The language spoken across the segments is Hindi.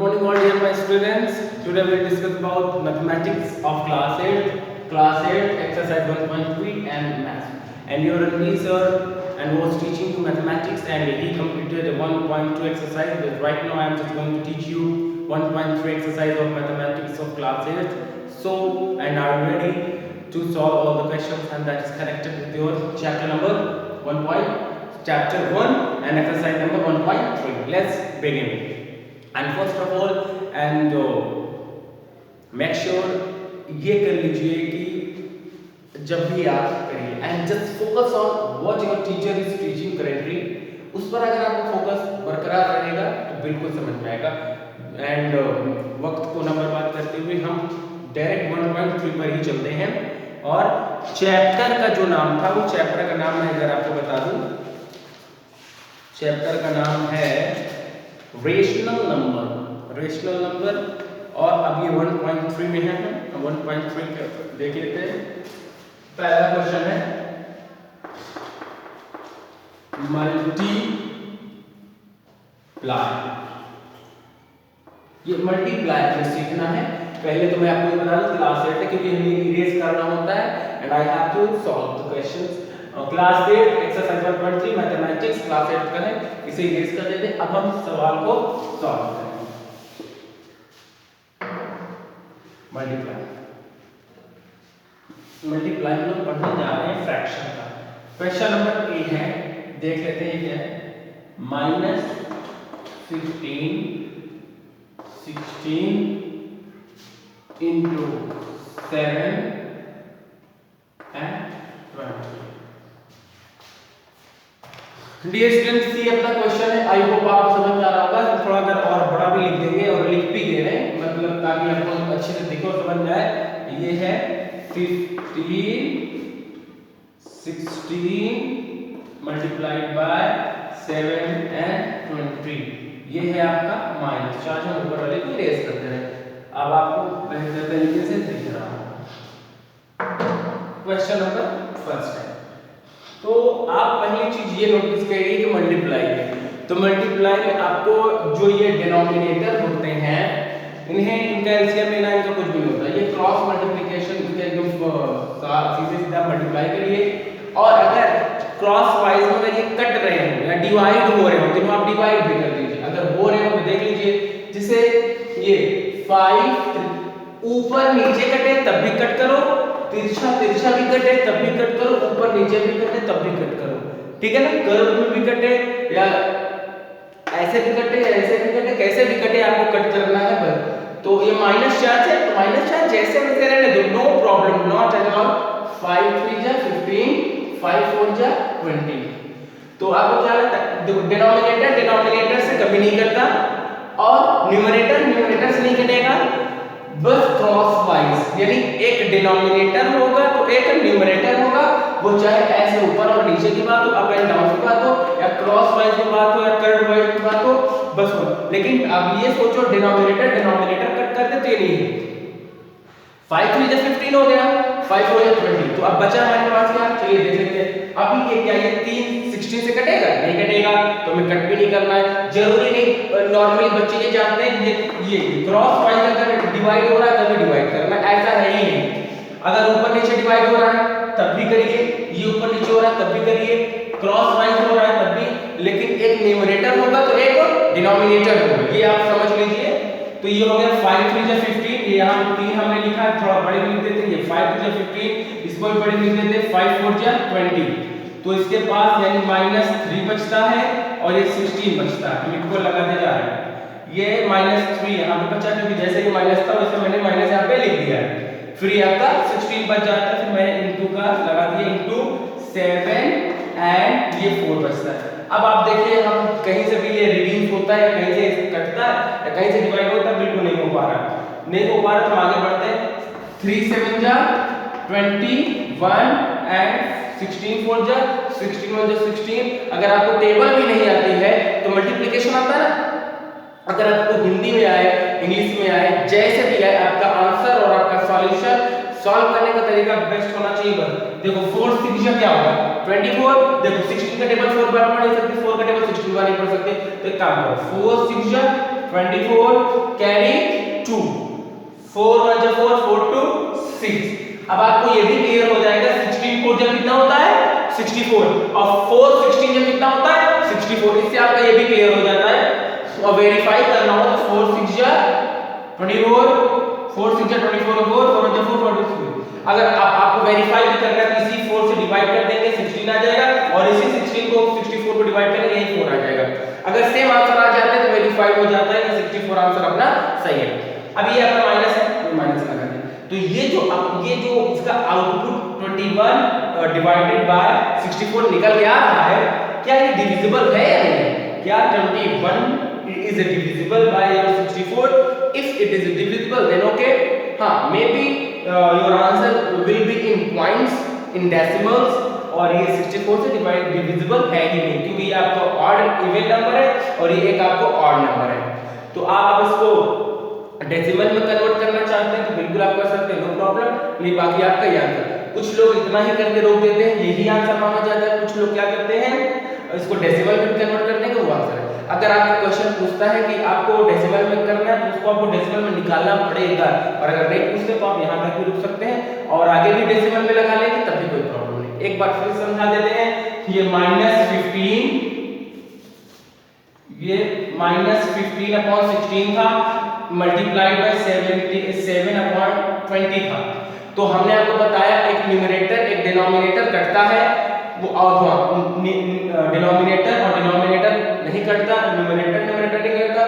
morning all dear my students. Today we will discuss about mathematics of class 8 exercise 1.3 and math. And your Ranveer sir and was teaching you mathematics and he completed 1.2 exercise. But right now I am just going to teach you 1.3 exercise of mathematics of class 8. So and are ready to solve all the questions and that is connected with your chapter number chapter 1 and exercise number 1.3. Let's begin. And first of all and make sure ये कर लीजिए कि जब भी आप करिए and just focus on what your teacher is teaching currently, उस पर अगर आपका फोकस बरकरार रहेगा तो बिल्कुल समझ में आएगा। एंड वक्त को न बर्बाद करते हुए हम डायरेक्ट 1.3 पर ही चलते हैं और चैप्टर का जो नाम था वो चैप्टर का नाम मैं अगर आपको बता दूं, चैप्टर का नाम है रेशनल नंबर और अभी 1.3 में है। हम 1.3 देख लेते हैं। पहला क्वेश्चन है मल्टीप्लाई। ये मल्टीप्लाई हमें सीखना है। पहले तो मैं आपको बता दूं क्लास 8 है क्योंकि हमें इरेज करना होता है and I have to solve the questions. Class 8 exercise 1.3 mathematics class 8 का है, इसे इरेज कर देते हैं। अब हम सवाल को सॉल्व करेंगे। मल्टीप्लाई हम लोग पढ़ने जा रहे हैं फ्रैक्शन का। क्वेश्चन नंबर ए है, देख लेते हैं क्या है। -16 into 7 and 20। डियर स्टूडेंट्स ये अपना क्वेश्चन है। आई होप आपको समझ में आ रहा होगा। थोड़ा अगर और बड़ा भी लिख देंगे और लिख भी दे रहे हैं मतलब ताकि आपको अच्छे से दिखे और समझ में आए। ये है 16 मल्टीप्लाइड बाय 7 and 20। ये है आपका माइनस चार्ज। हम ऊपर वाले को इरेज करते हैं। अब आपको बेहतर तरीके से दिख रहा होगा। क्वेश्चन नंबर फर्स्ट है, तो आप पहली चीज ये नोटिस करिए कि मल्टीप्लाई है। तो मल्टीप्लाई में आपको जो ये डिनोमिनेटर होते हैं इन्हें इनका एलसीएम लेना, इनका कुछ भी नहीं होता। ये क्रॉस मल्टीप्लिकेशन एकदम सीधे सीधा मल्टीप्लाई करिए और अगर क्रॉस वाइज में अगर ये कट रहे हो या डिवाइड हो रहे हो तो आप डिवाइड भी कर दीजिए। अगर हो रहे हो तो देख लीजिए जिसे ये 5 ऊपर नीचे कटे तब भी कट करो, तिरछा भी कटे तब भी कट करो, ऊपर नीचे भी कटे तब भी कट करो, ठीक है ना। कर्व में भी कटे या ऐसे भी कटे या ऐसे भी कटे, कैसे भी कटे आपको कट करना है बस। तो ये माइनस चार्ज है तो माइनस चार्ज जैसे वैसे रहने दो, no problem, not at all. 5 3 जा 15, 5 4 जा 20। तो आपको क्या लगता है डिनोमिनेटर से कभी नहीं करता और न्यूमरेटर से नहीं कटेगा, बस क्रॉस वाइज यानी एक डिनोमिनेटर होगा तो एक न्यूमरेटर होगा। वो चाहे ऐसे ऊपर और नीचे की बात हो, अप एंड डाउन की बात हो या क्रॉस वाइज की बात हो या कर्व वाइज की बात हो, बस हो। लेकिन अब ये सोचो डिनोमिनेटर कट कर दे तो ये नहीं है। 5 3 जा 15 हो गया, 5 4 जा 20। तो अब बचा हमारे पास क्या, चलिए देख लेते हैं। अभी ये क्या, ये 3 16 से कटेगा नहीं कटेगा तो हमें कट भी नहीं करना है, जरूरी नहीं। नॉर्मली बच्चे ये जानते हैं ये क्रॉस वाइज अगर डिवाइड हो रहा है तभी डिवाइड करना, ऐसा है ही नहीं। अगर ऊपर नीचे डिवाइड हो रहा है तब भी करिए, ये ऊपर नीचे हो रहा है तब भी करिए, क्रॉस वाइज हो रहा है तब भी, लेकिन एक न्यूमरेटर होगा तो एक डिनोमिनेटर होगा, ये आप समझ लीजिए। तो ये हो गया 5 3 जा 15, ये यहां 3 हमने लिखा है, थोड़ा बड़े लिख देते हैं। ये 5 2 जा 15, इसको भी बड़े लिख देते हैं 5 4 जा 20। तो इसके पास यानी -3 बचता है और ये 16 बचता है। हम इनको लगाते जा रहे हैं। ये -3 यहां पे बचा क्योंकि जैसे ये माइनस था वैसे मैंने माइनस यहां पे लिख दिया है। फिर आपका 16 बच जाता है, फिर मैं इनटू का लगा दिया इनटू 7 एंड ये 4 बचता है। अब आप देखिए हम कहीं से भी ये रीडिंग होता है, कहीं से कटता है या कहीं से डिवाइड होता है, बिल्कुल नहीं हो पा रहा तो आगे बढ़ते हैं। 3 7 जा 21 एंड 16 4 जा 16 1 जा 16। अगर आपको टेबल भी नहीं आती है तो मल्टीप्लिकेशन आता है ना, अगर आपको हिंदी में आए इंग्लिश में आए जैसे भी आए, आपका आंसर और आपका सॉल्यूशन सॉल्व करने का तरीका बेस्ट होना चाहिए। बस देखो 4 6 क्या होगा 24। देखो 16 का टेबल 4 बार पढ़ नहीं सकते, 4 का टेबल 16 बार नहीं पढ़ सकते, तो एक काम करो 4 6 24 कैरी 2, 4 1 जा 4, 4 2 6। अब आपको ये भी क्लियर हो जाएगा 16 4 जब कितना होता है 64 और 4 16 जब कितना होता है 64। इससे आपका ये भी क्लियर हो जाता है। और वेरीफाई करना हो तो 4 6 जा 24, 4 6 जा 24 और 4 4 जा 4 42। अगर आपको वेरीफाई भी करना है इसी 4 से डिवाइड कर देंगे 16 आ जाएगा और इसी 16 को 64 को डिवाइड करेंगे यही 4 आ जाएगा। अगर सेम आंसर आ जाता है तो वेरीफाई हो जाता है कि 64 आंसर अपना सही है। अब ये आपका माइनस है तो माइनस लगा दें। तो ये जो इसका आउटपुट 21 डिवाइडेड बाय 64 निकल के आ रहा है, क्या ये डिविजिबल है या नहीं? क्या 21 is divisible by your 64? If it is divisible then okay, हाँ maybe your answer will be in points, in decimals, और ये 64 से डिविजिबल है ही नहीं क्योंकि ये आपका ऑड इवन नंबर है और ये एक आपको ऑड नंबर है। तो आप इसको डेसिमल में कन्वर्ट करना चाहते हैं तो बिल्कुल आप कर सकते हैं, नो प्रॉब्लम। ये बाकी आपका ही आंसर। कुछ लोग इतना ही करके रोक देते हैं, यही आंसर माना जाता है। कुछ लोग क्या करते हैं इसको डेसिमल में कन्वर्ट करने का वो आंसर है। अगर आपको क्वेश्चन पूछता है कि आपको डेसिमल में करना है तो उसको आपको डेसिमल में निकालना पड़ेगा, और अगर नहीं पूछते तो आप यहाँ तक भी रुक सकते हैं और आगे भी डेसिमल में लगा लेंगे तब भी कोई प्रॉब्लम नहीं। एक बार फिर समझा देते हैं। ये -15 ये -15 अपॉन 16 था मल्टीप्लाइड बाय 7 अपॉन 20 था। तो हमने आपको बताया एक न्यूमरेटर एक डिनोमिनेटर कटता है, वो डिनोमिनेटर और डिनोमिनेटर नहीं कटता, न्यूमरेटर नहीं कटता।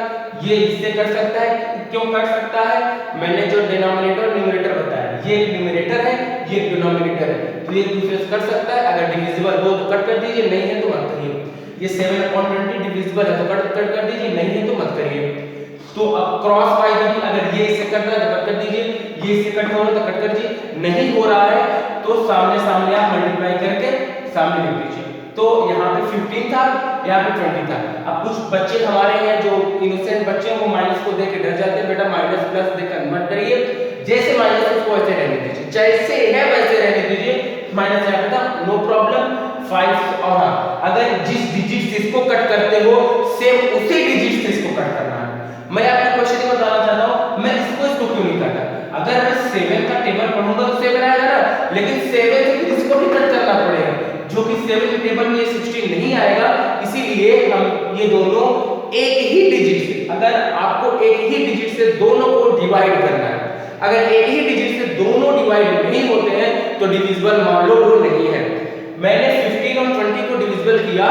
ये इससे कट सकता है, क्यों कट सकता है? मैंने जो डिनोमिनेटर और न्यूमरेटर बताया, ये एक न्यूमरेटर है ये एक डिनोमिनेटर है, तो ये दूसरे से कट सकता है। अगर डिविजिबल हो तो कट कर दीजिए, नहीं है तो मत करिए। ये 7/20 डिविजिबल है तो कट कर दीजिए, नहीं है तो मत करिए। तो अब क्रॉस बाय दी, अगर ये इससे कट रहा है तो कट कर दीजिए, ये इससे कट हो रहा है तो कट कर दीजिए, नहीं हो रहा है तो सामने सामने आप मल्टीप्लाई करके सामने लिख दीजिए। तो यहाँ पे 15 था, यहाँ पे 20 था। अब कुछ बच्चे हमारे हैं जो इनोसेंट बच्चे हैं, वो माइनस को देख के डर जाते हैं। बेटा माइनस प्लस देख कर मत डरिए, जैसे माइनस उसको वैसे रहने दीजिए, जैसे है वैसे रहने दीजिए। माइनस यहाँ पे था, नो प्रॉब्लम। 5 और अगर जिस डिजिट से इसको कट करते हो सेम उसी डिजिट से इसको कट करना है। मैं आपको क्वेश्चन बताना चाहता हूँ, मैं इसको क्यों नहीं करता? अगर मैं 7 का टेबल पढ़ूंगा तो 7 आएगा ना, लेकिन 7 से इसको भी कट करना पड़ेगा, जो कि 7 के टेबल में ये 16 नहीं आएगा। इसीलिए हम ये दोनों एक ही डिजिट से, अगर आपको एक ही डिजिट से दोनों को डिवाइड करना है, अगर एक ही डिजिट से दोनों डिवाइड नहीं होते हैं तो डिविजिबल मान लो वो नहीं है। मैंने 15 और 20 को डिविजिबल किया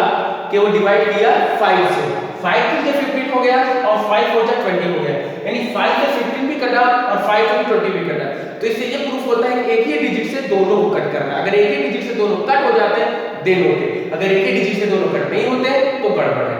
कि वो डिवाइड किया 5 से, 5 से 15 हो गया और 5 हो जाए 20 हो गया, यानी 5 से 15 भी कटा और 5 से 20 भी कटा। तो इससे ये प्रूफ होता है कि एक ही डिजिट से दोनों को कट करना है। अगर एक ही डिजिट से दोनों कट हो जाते हैं देन ओके, अगर एक ही डिजिट से दोनों कट नहीं होते तो गड़बड़ है।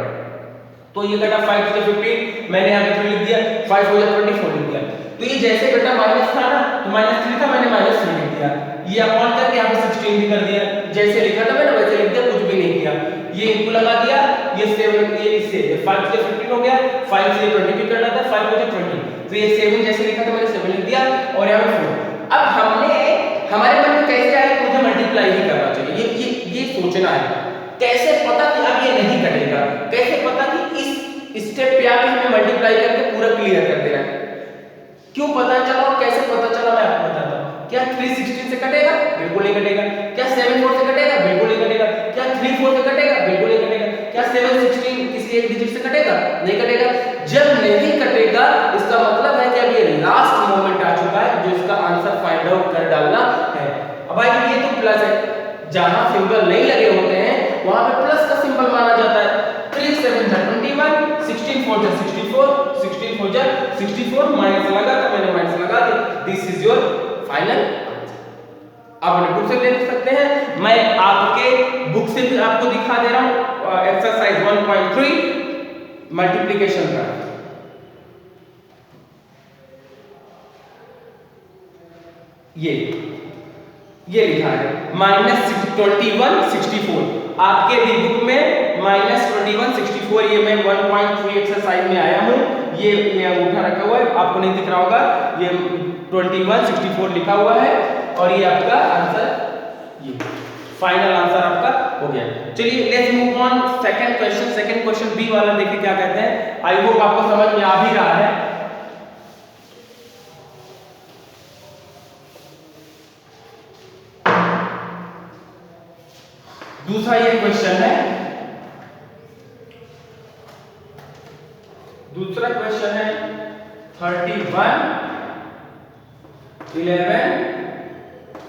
तो ये कटा 5 से 15, मैंने यहाँ पे लिख दिया, 5 हो जाए 24 लिख दिया। तो ये जैसे बेटा माइनस था ना तो -3 था, मैंने -3 लिख दिया। ये अपॉन करके यहाँ पे 16 भी कर दिया, जैसे लिखा था मैंने वैसे लिख दिया, कुछ भी नहीं किया। ये इनको लगा दिया, ये 7 ये इससे 5 से 15 हो गया, 5 से 20 भी करना था, 5 हो जाए 20, तो ये 7 जैसे लिखा था मैंने 7 लिख दिया और यहाँ पे 4। अब हमने हमारे मन में कैसे आया कि मुझे मल्टीप्लाई ही करना चाहिए, ये सोचना है। कैसे पता कि अब ये नहीं कटेगा, कैसे पता कि इस स्टेप पे आके हमें मल्टीप्लाई करके पूरा क्लियर कर देना है। क्यों पता चला और कैसे पता चला मैं आपको बताता हूँ। क्या 3 16 से कटेगा? बिल्कुल नहीं कटेगा। क्या 7 4 से कटेगा? बिल्कुल नहीं कटेगा। क्या 3 4 से कटेगा? बिल्कुल नहीं कटेगा। क्या 7 16 किसी एक डिजिट से कटेगा? नहीं कटेगा। जब नहीं कटेगा इसका मतलब है कि अब ये लास्ट मोमेंट आ चुका है जो इसका आंसर फाइंड आउट कर डालना है। अब भाई ये तो प्लस है, जहां सिंबल नहीं लगे होते हैं वहां पे प्लस का सिंबल माना जाता है। 3 7 21, 16 4 64, 16 4 64, माइनस लगा तो मैंने माइनस लगा दिया। This is your final answer. आप अपने बुक से देख सकते हैं, मैं आपके बुक से भी आपको दिखा दे रहा हूं एक्सरसाइज 1.3 मल्टीप्लिकेशन का। ये लिखा है -21 64, आपके भी बुक में -21 64, ये मैं 1.3 एक्सरसाइज में आया हूं। ये उठा रखा हुआ है, आपको नहीं दिख रहा होगा, ये 21 64 लिखा हुआ है और ये आपका आंसर ये फाइनल आंसर आपका हो गया। चलिए let's move on second question B वाला देखिए क्या कहते हैं। आई होप आपको समझ में आ भी रहा है। दूसरा ये क्वेश्चन है, दूसरा क्वेश्चन है 31 11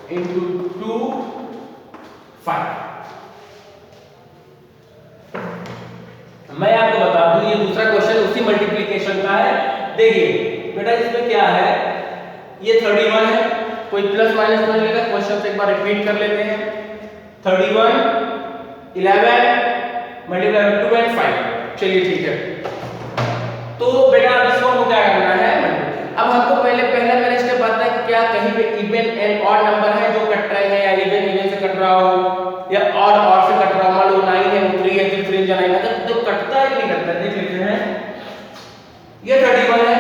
into 2 5। मैं आपको बता दूं ये दूसरा क्वेश्चन उसी मल्टीप्लिकेशन का है। देखिए बेटा इसमें क्या है, ये 31 है, कोई प्लस माइनस नहीं लेगा, क्वेश्चन से एक बार रिपीट कर लेते हैं। 31 11 मल्टीप्लाई 2 एंड 5। चलिए ठीक है, तो बेटा अब इसको हमको क्या करना है, अब हमको पहले स्टेप आता है कि क्या कहीं पे इवन एंड ऑड नंबर है जो कट रहे हैं, या इवन से कट रहा हो या ऑड से कट रहा हो। मान लो 9 है 3 है 3 जा 9 है, तो कटता है कि नहीं कटता देख लेते हैं। ये 31 है,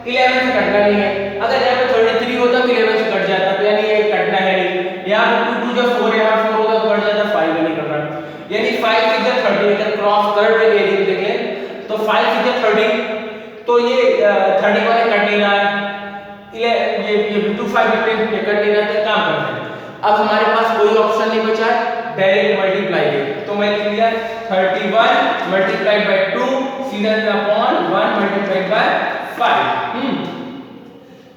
11 से कटना नहीं है। अगर यहाँ पे 33 होता तो 11 से कट जाता, तो यानी ये कटना है नहीं। यहाँ पे 2 जो 4 है 4 होता तो कट जाता, 5 नहीं कट रहा, यानी 5 6 30 अगर क्रॉस कर दे एरिया देख लें तो 5 6 30, तो ये 31 कट नहीं रहा है, ये 2 5 कट नहीं रहा, तो काम करते हैं। अब हमारे पास कोई ऑप्शन नहीं बचा है, डायरेक्ट मल्टीप्लाई है। तो मैं लिख दिया 31 मल्टीप्लाइड बाय 2 सीधा अपॉन 1 मल्टीप्लाइड बाय 5।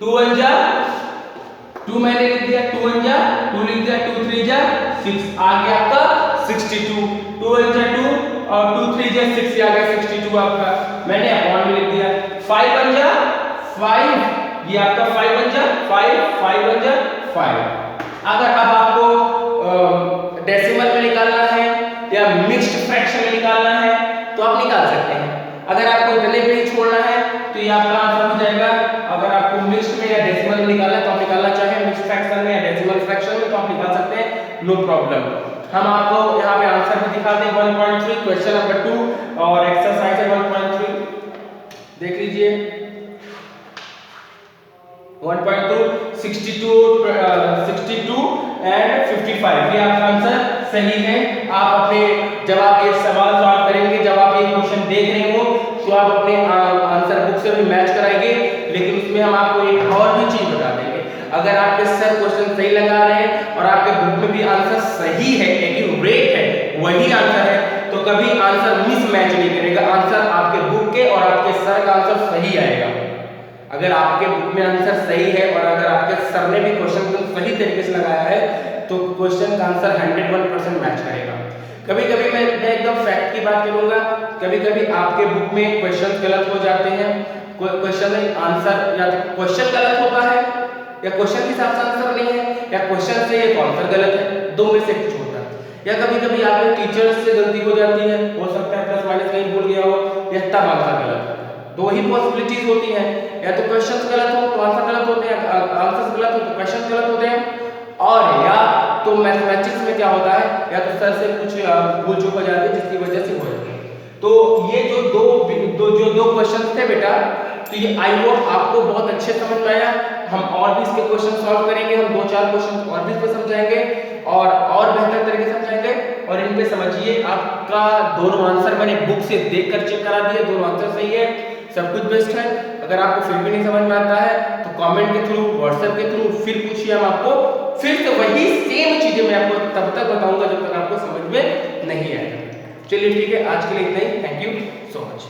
2 1 जा 2 मैंने लिख दिया, 2 1 जा 2 लिख दिया, 2 3 जा 6 आ गया आपका 62। 2 1 जा 2 और 2 3 जा 6 आ गया 62 आपका, मैंने अपॉन में लिख दिया। 5 1 जा 5, ये आपका 5 1 जा 5 5 1 जा 5। अगर अब आपको डेसिमल में निकालना है या मिक्स्ड फ्रैक्शन में निकालना है तो आप निकाल सकते हैं। अगर आपको इतने पे ही छोड़ना है तो ये आपका आंसर हो जाएगा। अगर आपको मिक्स्ड में या डेसिमल में निकालना है तो आप निकालना चाहे मिक्स्ड फ्रैक्शन में या डेसिमल फ्रैक्शन में तो आप निकाल सकते हैं, नो प्रॉब्लम। हम आपको यहाँ पे आंसर भी दिखा दें 1.3 क्वेश्चन नंबर 2 और एक्सरसाइज है 1.3 देख लीजिए। 1.2 62 एंड 55 ये आपका आंसर सही है। आप अपने जब आप ये सवाल सॉल्व करेंगे, जब आप ये क्वेश्चन देख रहे हो तो आप अपने आंसर बुक से भी मैच कराएंगे, लेकिन उसमें हम आपको एक और भी चीज बता देंगे। अगर आपके सर क्वेश्चन सही लगा रहे हैं और आपके बुक में भी आंसर सही है, एक्यूरेट है, वही आंसर है, तो कभी आंसर मिसमैच नहीं करेगा। आंसर आपके बुक के और आपके सर का आंसर सही आएगा। अगर आपके बुक में आंसर सही है और अगर आपके सर ने भी क्वेश्चन को सही तरीके से लगाया है तो क्वेश्चन का आंसर 101% मैच करेगा। कभी कभी मैं एकदम फैक्ट की बात करूंगा, कभी कभी आपके बुक में क्वेश्चन गलत हो जाते हैं, क्वेश्चन में आंसर या तो क्वेश्चन गलत होता है या क्वेश्चन के हिसाब से आंसर नहीं है या क्वेश्चन से ये आंसर गलत है, दो में से कुछ होता है। या कभी कभी आपके टीचर्स से गलती हो जाती है, हो सकता है प्लस माइनस कहीं भूल गया हो या तब आंसर गलत है। दो ही पॉसिबिलिटीज होती हैं, या तो क्वेश्चंस गलत हो तो आंसर गलत होते हैं, आंसर्स गलत हो तो क्वेश्चन गलत होते हैं, और या तो मैथमेटिक्स में क्या होता है या तो सर से कुछ भूल चूक हो जाती है जिसकी वजह से हो जाती है। तो ये जो दो क्वेश्चन थे बेटा, तो ये आई होप आपको बहुत अच्छे समझ में आया। हम और भी इसके क्वेश्चन सॉल्व करेंगे, हम 2-4 क्वेश्चन और भी इसको समझाएंगे और बेहतर तरीके से समझाएंगे। और इन पे समझिए आपका दोनों आंसर मैंने बुक से देखकर चेक करा दिए, दोनों आंसर सही है, सब कुछ बेस्ट है। अगर आपको फिर भी नहीं समझ में आता है तो कमेंट के थ्रू, व्हाट्सएप के थ्रू फिर पूछिए, हम आपको फिर से वही सेम चीजें मैं आपको तब तक बताऊंगा जब तक आपको समझ में नहीं आएगा। चलिए ठीक है, आज के लिए इतना ही। Thank you so much.